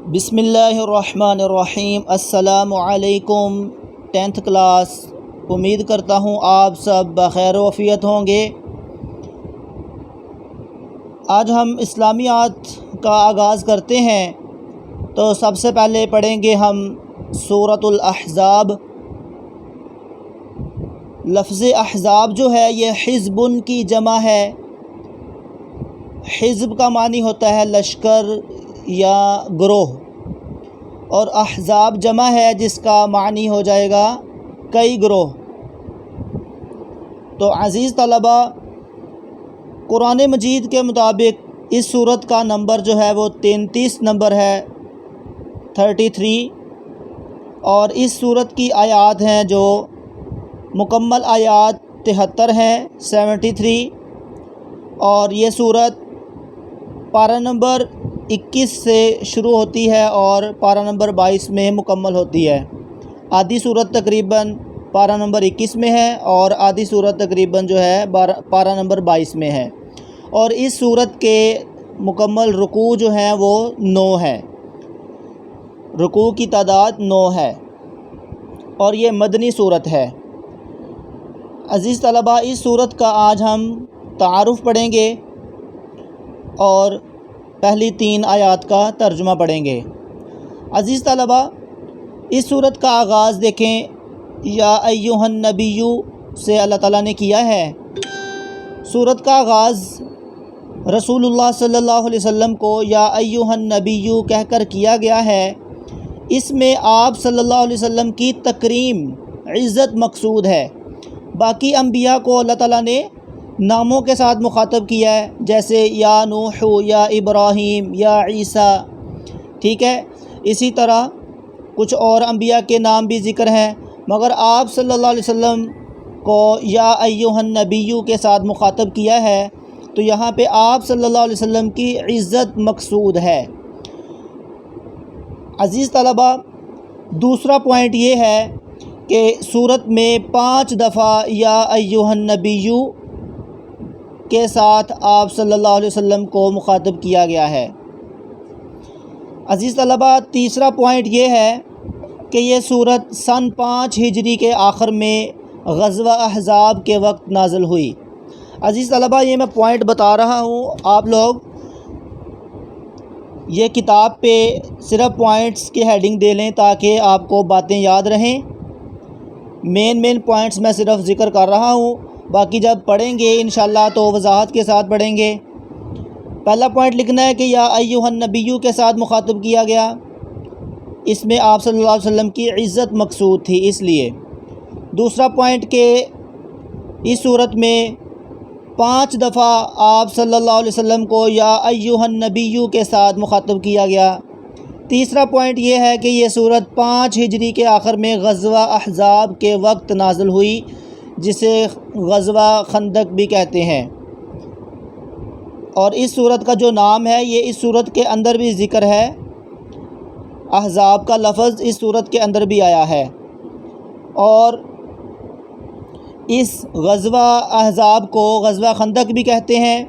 بسم اللہ الرحمن الرحیم۔ السلام علیکم 10th کلاس۔ امید کرتا ہوں آپ سب بخیر و عافیت ہوں گے۔ آج ہم اسلامیات کا آغاز کرتے ہیں، تو سب سے پہلے پڑھیں گے ہم سورۃ الاحزاب۔ لفظ احزاب جو ہے یہ حزبن کی جمع ہے۔ حزب کا معنی ہوتا ہے لشکر یا گروہ، اور احزاب جمع ہے جس کا معنی ہو جائے گا کئی گروہ۔ تو عزیز طلبہ، قرآن مجید کے مطابق اس سورت کا نمبر جو ہے وہ 33 نمبر ہے، 33، اور اس سورت کی آیات ہیں جو مکمل آیات 73 ہیں، 73، اور یہ سورت پارہ نمبر 21 سے شروع ہوتی ہے اور پارہ نمبر 22 میں مکمل ہوتی ہے۔ آدھی سورت تقریباً پارہ نمبر 21 میں ہے اور آدھی سورت تقریباً جو ہے پارہ نمبر 22 میں ہے، اور اس سورت کے مکمل رکوع جو ہیں وہ 9 ہے، رکوع کی تعداد 9 ہے، اور یہ مدنی سورت ہے۔ عزیز طلبہ، اس سورت کا آج ہم تعارف پڑھیں گے اور پہلی 3 آیات کا ترجمہ پڑھیں گے۔ عزیز طلبہ، اس سورت کا آغاز دیکھیں، یا ایھا النبی سے اللہ تعالیٰ نے کیا ہے۔ سورت کا آغاز رسول اللہ صلی اللہ علیہ وسلم کو یا ایھا النبی کہہ کر کیا گیا ہے۔ اس میں آپ صلی اللہ علیہ وسلم کی تکریم، عزت مقصود ہے۔ باقی انبیاء کو اللہ تعالیٰ نے ناموں کے ساتھ مخاطب کیا ہے، جیسے یا نوح، یا ابراہیم، یا عیسیٰ، ٹھیک ہے۔ اسی طرح کچھ اور انبیاء کے نام بھی ذکر ہیں، مگر آپ صلی اللہ علیہ وسلم کو یا ایھا النبی کے ساتھ مخاطب کیا ہے، تو یہاں پہ آپ صلی اللہ علیہ وسلم کی عزت مقصود ہے۔ عزیز طلبہ، دوسرا پوائنٹ یہ ہے کہ سورت میں 5 دفعہ یا ایھا النبی کے ساتھ آپ صلی اللہ علیہ وسلم کو مخاطب کیا گیا ہے۔ عزیز طلبہ، تیسرا پوائنٹ یہ ہے کہ یہ سورت سن 5 ہجری کے آخر میں غزوہ احزاب کے وقت نازل ہوئی۔ عزیز طلبہ، یہ میں پوائنٹ بتا رہا ہوں، آپ لوگ یہ کتاب پہ صرف پوائنٹس کی ہیڈنگ دے لیں تاکہ آپ کو باتیں یاد رہیں۔ مین پوائنٹس میں صرف ذکر کر رہا ہوں، باقی جب پڑھیں گے انشاءاللہ تو وضاحت کے ساتھ پڑھیں گے۔ پہلا پوائنٹ لکھنا ہے کہ یا ایھا النبی کے ساتھ مخاطب کیا گیا، اس میں آپ صلی اللہ علیہ وسلم کی عزت مقصود تھی اس لیے۔ دوسرا پوائنٹ کہ اس صورت میں 5 دفعہ آپ صلی اللہ علیہ وسلم کو یا ایھا النبی کے ساتھ مخاطب کیا گیا۔ تیسرا پوائنٹ یہ ہے کہ یہ صورت 5 ہجری کے آخر میں غزوہ احزاب کے وقت نازل ہوئی، جسے غزوہ خندق بھی کہتے ہیں، اور اس صورت کا جو نام ہے یہ اس صورت کے اندر بھی ذکر ہے، احزاب کا لفظ اس صورت کے اندر بھی آیا ہے، اور اس غزوہ احزاب کو غزوہ خندق بھی کہتے ہیں۔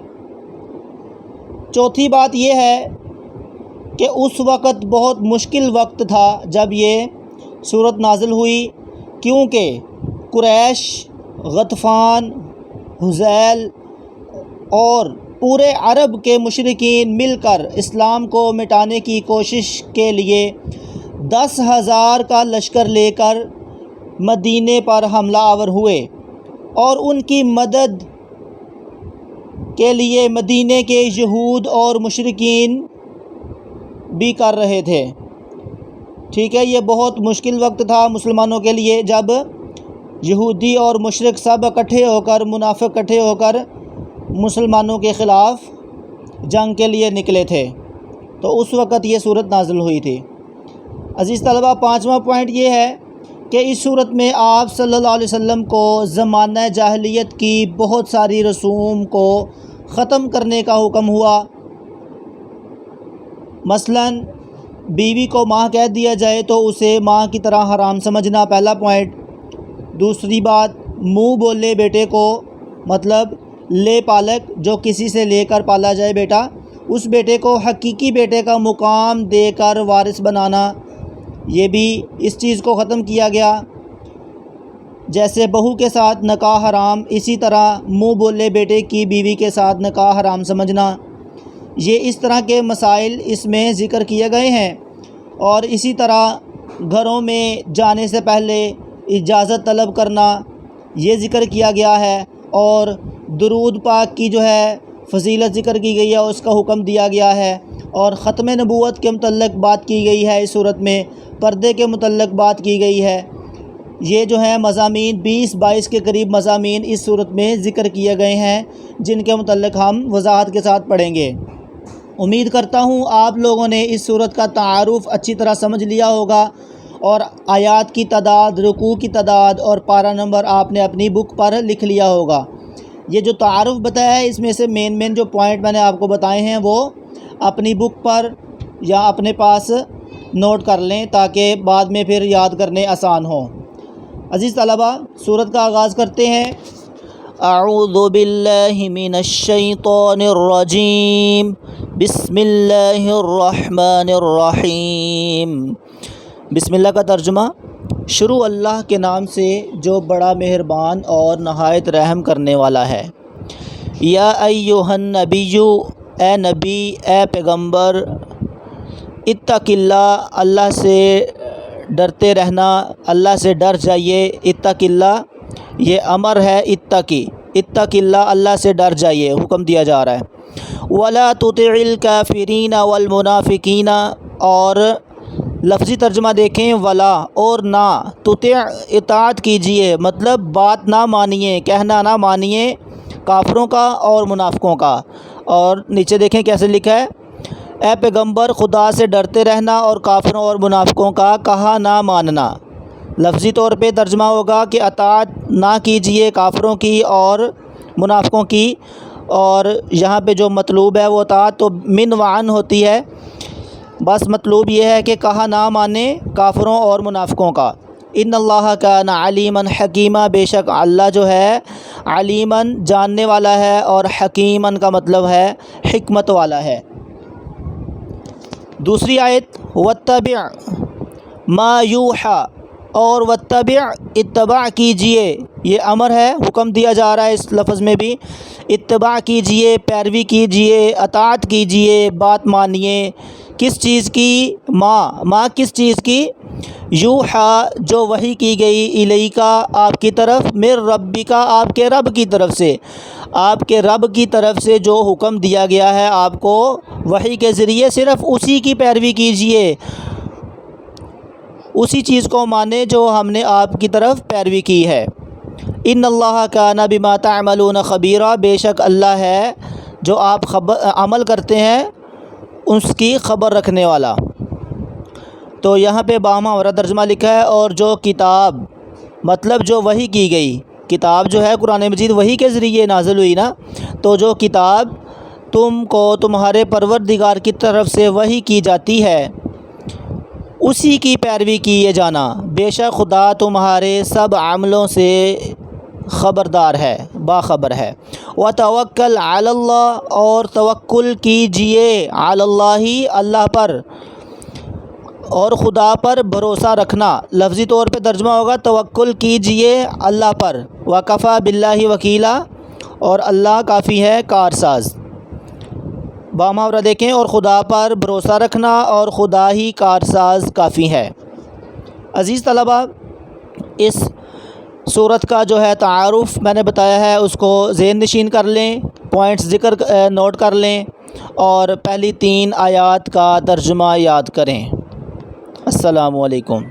چوتھی بات یہ ہے کہ اس وقت بہت مشکل وقت تھا جب یہ صورت نازل ہوئی، کیونکہ قریش، غطفان، حذیل اور پورے عرب کے مشرکین مل کر اسلام کو مٹانے کی کوشش کے لیے 10,000 کا لشکر لے کر مدینے پر حملہ آور ہوئے، اور ان کی مدد کے لیے مدینے کے یہود اور مشرکین بھی کر رہے تھے، ٹھیک ہے۔ یہ بہت مشکل وقت تھا مسلمانوں کے لیے، جب یہودی اور مشرک سب اکٹھے ہو کر، منافق اکٹھے ہو کر مسلمانوں کے خلاف جنگ کے لیے نکلے تھے، تو اس وقت یہ صورت نازل ہوئی تھی۔ عزیز طلبہ، 5واں پوائنٹ یہ ہے کہ اس صورت میں آپ صلی اللہ علیہ وسلم کو زمانہ جاہلیت کی بہت ساری رسوم کو ختم کرنے کا حکم ہوا۔ مثلاً بیوی کو ماں کہہ دیا جائے تو اسے ماں کی طرح حرام سمجھنا، پہلا پوائنٹ۔ دوسری بات، منہ بولے بیٹے کو، مطلب لے پالک، جو کسی سے لے کر پالا جائے بیٹا، اس بیٹے کو حقیقی بیٹے کا مقام دے کر وارث بنانا، یہ بھی اس چیز کو ختم کیا گیا۔ جیسے بہو کے ساتھ نکاح حرام، اسی طرح منہ بولے بیٹے کی بیوی کے ساتھ نکاح حرام سمجھنا، یہ اس طرح کے مسائل اس میں ذکر کیے گئے ہیں۔ اور اسی طرح گھروں میں جانے سے پہلے اجازت طلب کرنا، یہ ذکر کیا گیا ہے۔ اور درود پاک کی جو ہے فضیلت ذکر کی گئی ہے، اس کا حکم دیا گیا ہے۔ اور ختم نبوت کے متعلق بات کی گئی ہے، اس صورت میں پردے کے متعلق بات کی گئی ہے۔ یہ جو ہے مضامین 20-22 کے قریب مضامین اس صورت میں ذکر کیے گئے ہیں، جن کے متعلق ہم وضاحت کے ساتھ پڑھیں گے۔ امید کرتا ہوں آپ لوگوں نے اس صورت کا تعارف اچھی طرح سمجھ لیا ہوگا، اور آیات کی تعداد، رکوع کی تعداد اور پارہ نمبر آپ نے اپنی بک پر لکھ لیا ہوگا۔ یہ جو تعارف بتایا ہے، اس میں سے مین جو پوائنٹ میں نے آپ کو بتائے ہیں وہ اپنی بک پر یا اپنے پاس نوٹ کر لیں، تاکہ بعد میں پھر یاد کرنے آسان ہوں۔ عزیز طلبہ، سورت کا آغاز کرتے ہیں۔ اعوذ باللہ من الشیطان الرجیم، بسم اللہ الرحمن الرحیم۔ بسم اللہ کا ترجمہ: شروع اللہ کے نام سے جو بڑا مہربان اور نہایت رحم کرنے والا ہے۔ یا ایھا النبی، اے نبی، اے پیغمبر، اتق اللہ، اللہ سے ڈرتے رہنا، اللہ سے ڈر جائیے۔ اتق اللہ یہ امر ہے، اتق اللہ، اللہ سے ڈر جائیے، حکم دیا جا رہا ہے۔ ولا تطع الکافرین والمنافقین، اور لفظی ترجمہ دیکھیں، ولا اور نہ، تطع اطاعت کیجیے، مطلب بات نہ مانیے، کہنا نہ مانیے کافروں کا اور منافقوں کا۔ اور نیچے دیکھیں کیسے لکھا ہے، اے پیغمبر خدا سے ڈرتے رہنا اور کافروں اور منافقوں کا کہا نہ ماننا۔ لفظی طور پہ ترجمہ ہوگا کہ اطاعت نہ کیجیے کافروں کی اور منافقوں کی، اور یہاں پہ جو مطلوب ہے وہ اطاعت تو من وعن ہوتی ہے، بس مطلوب یہ ہے کہ کہا نہ مانے کافروں اور منافقوں کا۔ ان اللہ کان علیما حکیما، بے شک اللہ جو ہے علیماً جاننے والا ہے، اور حکیماً کا مطلب ہے حکمت والا ہے۔ دوسری آیت، واتبع ما یوحی، اور واتبع اتباع کیجیے، یہ امر ہے، حکم دیا جا رہا ہے اس لفظ میں بھی۔ اتباع کیجیے، پیروی کیجیے، اطاعت کیجیے، بات مانیے، کس چیز کی؟ ما کس چیز کی؟ یوحی جو وحی کی گئی، الیکا آپ کی طرف، من ربکا آپ کے رب کی طرف سے، آپ کے رب کی طرف سے جو حکم دیا گیا ہے آپ کو وحی کے ذریعے، صرف اسی کی پیروی کیجیے، اسی چیز کو مانے جو ہم نے آپ کی طرف پیروی کی ہے۔ ان اللہ کان بما تعملون خبیرا، بے شک اللہ ہے جو آپ عمل کرتے ہیں اس کی خبر رکھنے والا۔ تو یہاں پہ بامحاورہ ترجمہ لکھا ہے، اور جو کتاب، مطلب جو وحی کی گئی کتاب جو ہے قرآن مجید وحی کے ذریعے نازل ہوئی نا، تو جو کتاب تم کو تمہارے پروردگار کی طرف سے وحی کی جاتی ہے اسی کی پیروی کیے جانا، بے شک خدا تمہارے سب عملوں سے خبردار ہے، باخبر ہے۔ وتوکل علی اللہ، اور توکل کیجیے علی اللہ، اللہ پر، اور خدا پر بھروسہ رکھنا، لفظی طور پہ ترجمہ ہوگا توکل کیجیے اللہ پر۔ وکفیٰ باللہ وکیلا، اور اللہ کافی ہے کارساز۔ بامحاورہ دیکھیں، اور خدا پر بھروسہ رکھنا اور خدا ہی کارساز کافی ہے۔ عزیز طلبہ، اس سورت کا جو ہے تعارف میں نے بتایا ہے، اس کو ذہن نشین کر لیں، پوائنٹس نوٹ کر لیں، اور پہلی 3 آیات کا ترجمہ یاد کریں۔ السلام علیکم۔